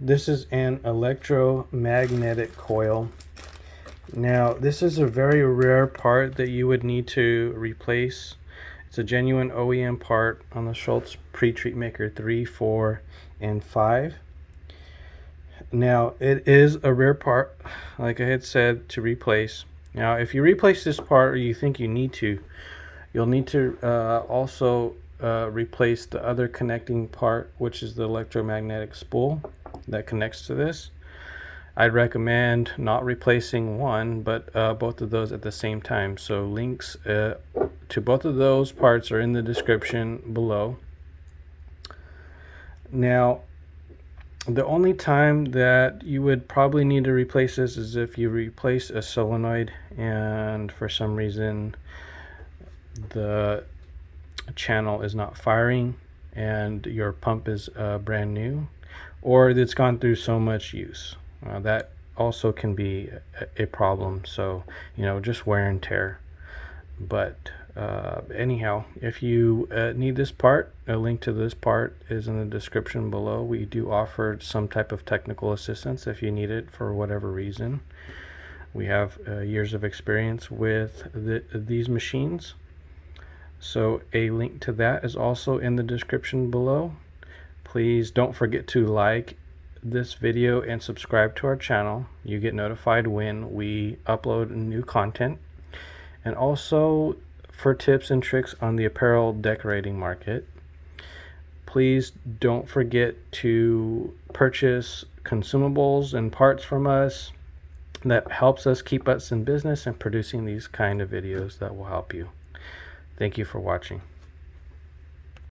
This is an electromagnetic coil. Now, this is a very rare part that you would need to replace. It's a genuine OEM part on the Schulze Pretreatmaker 3, 4, and 5. Now, it is a rare part, like I had said, to replace. Now, if you replace this part or you think you need to, you'll need to also replace the other connecting part, which is the electromagnetic spool that connects to this. I'd recommend not replacing one, but both of those at the same time. So links to both of those parts are in the description below. Now, the only time that you would probably need to replace this is if you replace a solenoid and for some reason the channel is not firing and your pump is brand new, or it's gone through so much use. That also can be a problem. So, just wear and tear. But anyhow, if you need this part, a link to this part is in the description below. We do offer some type of technical assistance if you need it for whatever reason. We have years of experience with these machines. So a link to that is also in the description below. Please don't forget to like this video and subscribe to our channel. You get notified when we upload new content. And also for tips and tricks on the apparel decorating market. Please don't forget to purchase consumables and parts from us. That helps us keep us in business and producing these kind of videos that will help you. Thank you for watching.